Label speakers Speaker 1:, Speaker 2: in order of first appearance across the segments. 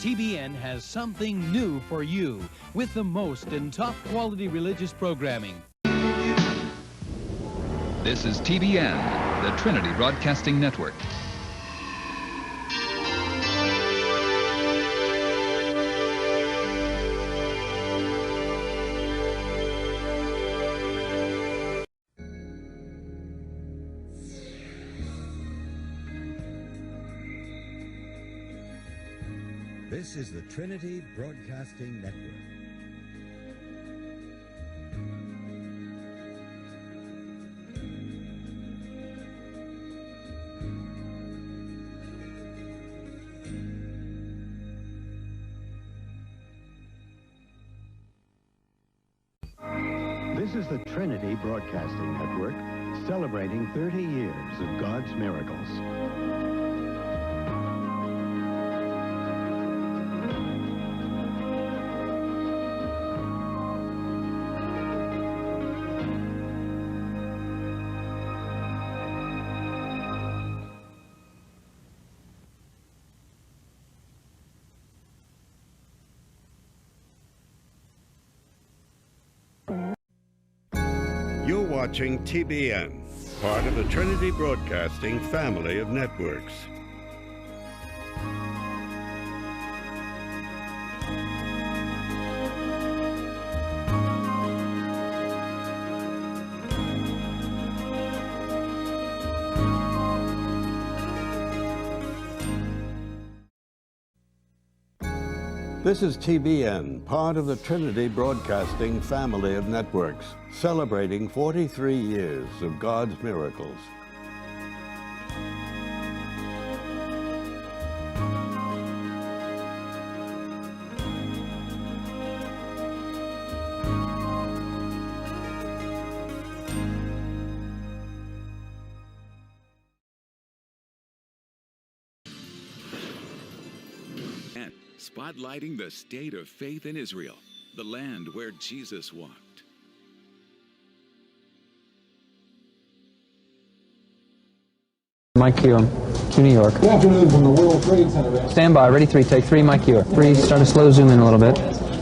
Speaker 1: TBN has something new for you with the most and top quality religious programming.
Speaker 2: This is TBN, the Trinity Broadcasting Network.
Speaker 3: This is the Trinity Broadcasting Network. This is the Trinity Broadcasting Network, celebrating 30 years of God's miracles.
Speaker 4: You're watching TBN, part of the Trinity Broadcasting family of networks. This is TBN, part of the Trinity Broadcasting family of networks, celebrating 43 years of God's miracles.
Speaker 5: Spotlighting the state of faith in Israel, the land where Jesus walked.
Speaker 6: Mike Keogh, to New York.
Speaker 7: Good afternoon from the World Trade Center.
Speaker 6: Stand by, ready, 3, take 3, Mike Keogh. 3, start to slow zoom in a little bit.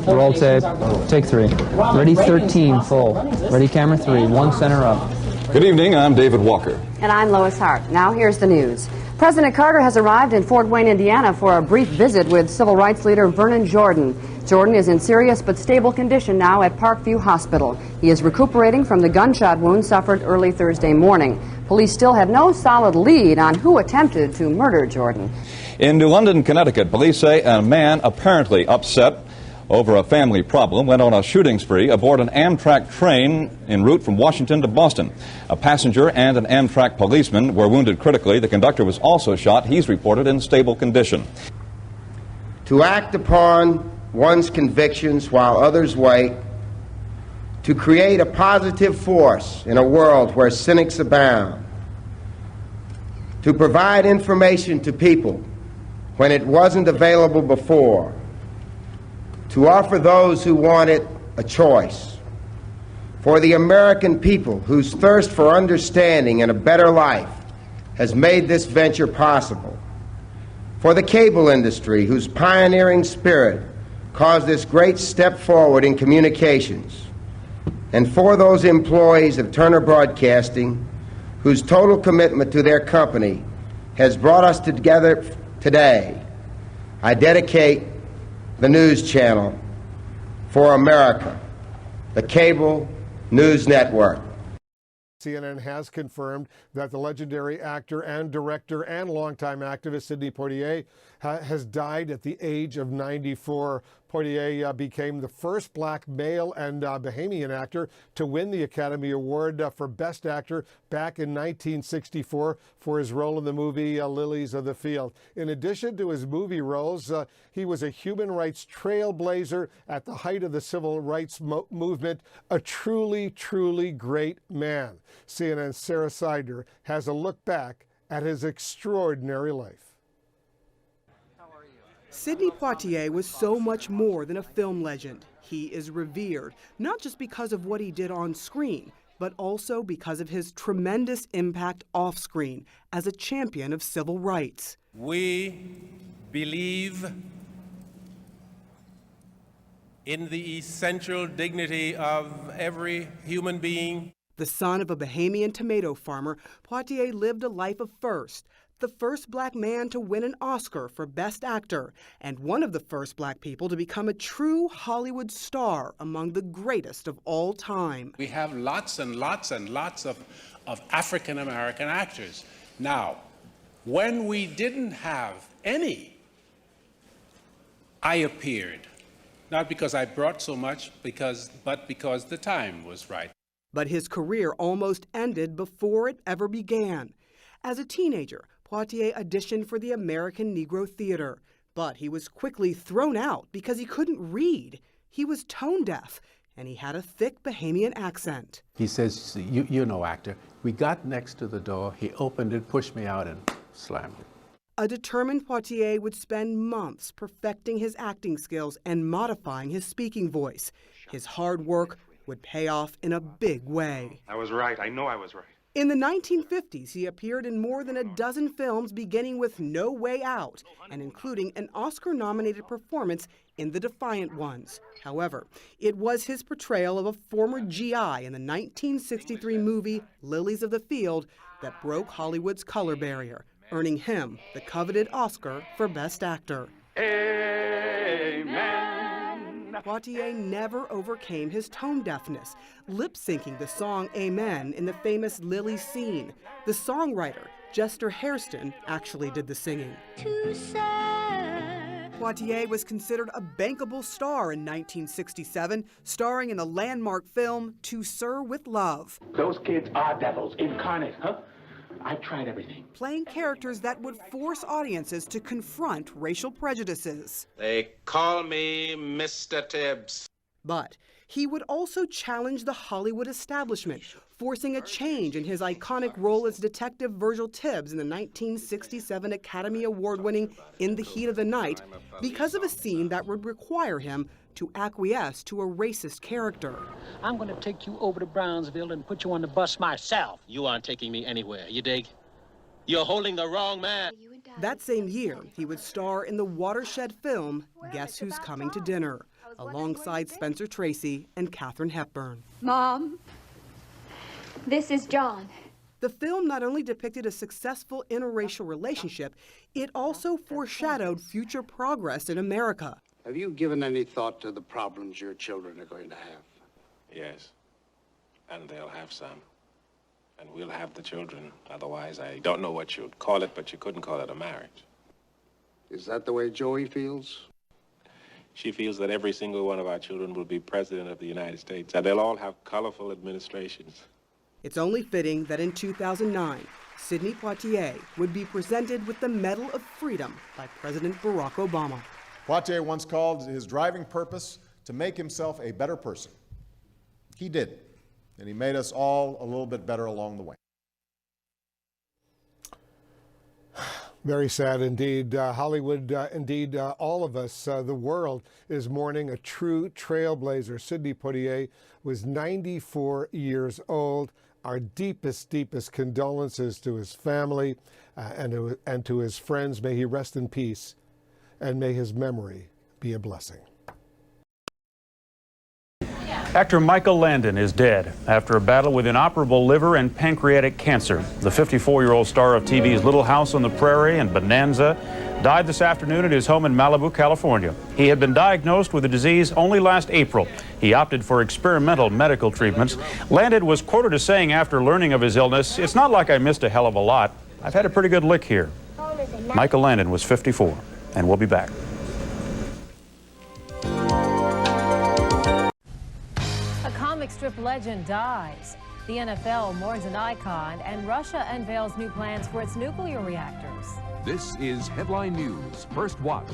Speaker 6: Roll tape, take 3. Ready, 13, full. Ready, camera 3, 1 center up.
Speaker 7: Good evening, I'm David Walker.
Speaker 8: And I'm Lois Hart. Now here's the news. President Carter has arrived in Fort Wayne, Indiana for a brief visit with civil rights leader Vernon Jordan. Jordan is in serious but stable condition now at Parkview Hospital. He is recuperating from the gunshot wound suffered early Thursday morning. Police still have no solid lead on who attempted to murder Jordan.
Speaker 7: In New London, Connecticut, police say a man apparently upset over a family problem went on a shooting spree aboard an Amtrak train en route from Washington to Boston. A passenger and an Amtrak policeman were wounded critically. The conductor was also shot. He's reported in stable condition.
Speaker 9: To act upon one's convictions while others wait, to create a positive force in a world where cynics abound, to provide information to people when it wasn't available before, to offer those who want it a choice, for the American people whose thirst for understanding and a better life has made this venture possible, for the cable industry whose pioneering spirit caused this great step forward in communications, and for those employees of Turner Broadcasting whose total commitment to their company has brought us together today, I dedicate the news channel for America, the cable news network.
Speaker 10: CNN has confirmed that the legendary actor and director and longtime activist Sidney Poitier has died at the age of 94. Poitier became the first black male and Bahamian actor to win the Academy Award for Best Actor back in 1964 for his role in the movie Lilies of the Field. In addition to his movie roles, he was a human rights trailblazer at the height of the civil rights movement, a truly, truly great man. CNN's Sarah Seidner has a look back at his extraordinary life.
Speaker 11: Sidney Poitier was so much more than a film legend. He is revered, not just because of what he did on screen, but also because of his tremendous impact off screen as a champion of civil rights.
Speaker 12: We believe in the essential dignity of every human being.
Speaker 11: The son of a Bahamian tomato farmer, Poitier lived a life of first. The first black man to win an Oscar for Best Actor, and one of the first black people to become a true Hollywood star among the greatest of all time.
Speaker 12: We have lots and lots and lots of African American actors. Now, when we didn't have any, I appeared. Not because I brought so much, but because the time was right.
Speaker 11: But his career almost ended before it ever began. As a teenager, Poitier auditioned for the American Negro Theater, but he was quickly thrown out because he couldn't read. He was tone deaf, and he had a thick Bahamian accent.
Speaker 13: He says, you're no actor. We got next to the door, he opened it, pushed me out, and slammed it.
Speaker 11: A determined Poitier would spend months perfecting his acting skills and modifying his speaking voice. His hard work would pay off in a big way.
Speaker 14: I was right. I know I was right.
Speaker 11: In the 1950s, he appeared in more than a dozen films, beginning with No Way Out, and including an Oscar-nominated performance in The Defiant Ones. However, it was his portrayal of a former GI in the 1963 movie Lilies of the Field that broke Hollywood's color barrier, earning him the coveted Oscar for Best Actor.
Speaker 14: Amen.
Speaker 11: Poitier never overcame his tone deafness, lip-syncing the song Amen in the famous Lily scene. The songwriter, Chester Hairston, actually did the singing. Poitier was considered a bankable star in 1967, starring in the landmark film To Sir with Love.
Speaker 14: Those kids are devils incarnate, huh? I've tried everything.
Speaker 11: Playing characters that would force audiences to confront racial prejudices.
Speaker 14: They call me Mr. Tibbs.
Speaker 11: But he would also challenge the Hollywood establishment, forcing a change in his iconic role as Detective Virgil Tibbs in the 1967 Academy Award-winning In the Heat of the Night because of a scene that would require him to acquiesce to a racist character.
Speaker 15: I'm going to take you over to Brownsville and put you on the bus myself. You aren't taking me anywhere, you dig? You're holding the wrong man.
Speaker 11: That same year, he would star in the watershed film Guess Who's Coming to Dinner, alongside Spencer Tracy and Katharine Hepburn.
Speaker 16: Mom, this is John.
Speaker 11: The film not only depicted a successful interracial relationship, it also foreshadowed future progress in America.
Speaker 17: Have you given any thought to the problems your children are going to have?
Speaker 18: Yes, and they'll have some. And we'll have the children. Otherwise, I don't know what you'd call it, but you couldn't call it a marriage.
Speaker 17: Is that the way Joey feels?
Speaker 18: She feels that every single one of our children will be president of the United States, and they'll all have colorful administrations.
Speaker 11: It's only fitting that in 2009, Sidney Poitier would be presented with the Medal of Freedom by President Barack Obama.
Speaker 19: Poitier once called his driving purpose to make himself a better person. He did, and he made us all a little bit better along the way.
Speaker 10: Very sad indeed. Hollywood, indeed, all of us, the world is mourning a true trailblazer. Sidney Poitier was 94 years old. Our deepest, deepest condolences to his family and to his friends. May he rest in peace, and may his memory be a blessing.
Speaker 20: Actor Michael Landon is dead after a battle with inoperable liver and pancreatic cancer. The 54-year-old star of TV's Little House on the Prairie and Bonanza died this afternoon at his home in Malibu, California. He had been diagnosed with the disease only last April. He opted for experimental medical treatments. Landon was quoted as saying after learning of his illness, "It's not like I missed a hell of a lot. I've had a pretty good lick here." Michael Landon was 54, and we'll be back.
Speaker 21: Comic strip legend dies. The NFL mourns an icon, and Russia unveils new plans for its nuclear reactors.
Speaker 22: This is Headline News First Watch.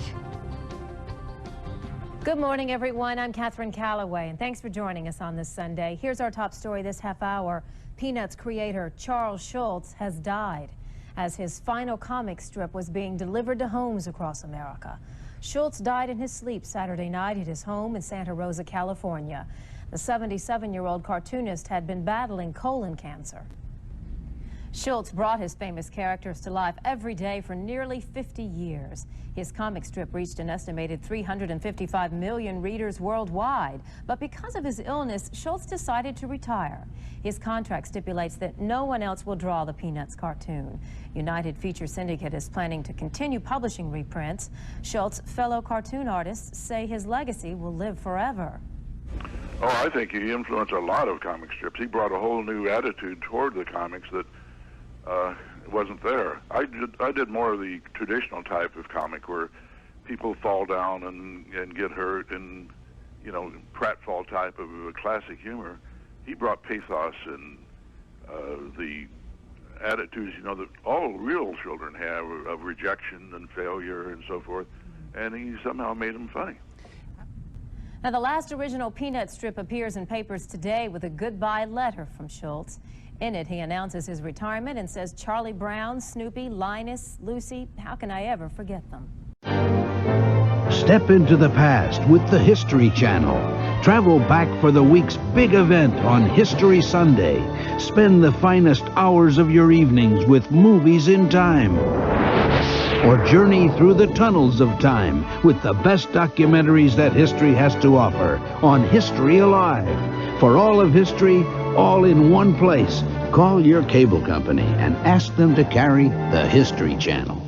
Speaker 21: Good morning, everyone. I'm Catherine Calloway, and thanks for joining us on this Sunday. Here's our top story this half hour. Peanuts creator Charles Schulz has died as his final comic strip was being delivered to homes across America. Schulz died in his sleep Saturday night at his home in Santa Rosa, California. The 77-year-old cartoonist had been battling colon cancer. Schultz brought his famous characters to life every day for nearly 50 years. His comic strip reached an estimated 355 million readers worldwide. But because of his illness, Schultz decided to retire. His contract stipulates that no one else will draw the Peanuts cartoon. United Feature Syndicate is planning to continue publishing reprints. Schultz's fellow cartoon artists say his legacy will live forever.
Speaker 1: Oh, I think he influenced a lot of comic strips. He brought a whole new attitude toward the comics that wasn't there. I did more of the traditional type of comic where people fall down and get hurt, and pratfall type of classic humor. He brought pathos and the attitudes that all real children have of rejection and failure and so forth, and he somehow made them funny.
Speaker 21: Now, the last original Peanut strip appears in papers today with a goodbye letter from Schultz. In it, he announces his retirement and says, Charlie Brown, Snoopy, Linus, Lucy, how can I ever forget them?
Speaker 2: Step into the past with the History Channel. Travel back for the week's big event on History Sunday. Spend the finest hours of your evenings with Movies in Time. Or journey through the tunnels of time with the best documentaries that history has to offer on History Alive. For all of history, all in one place. Call your cable company and ask them to carry the History Channel.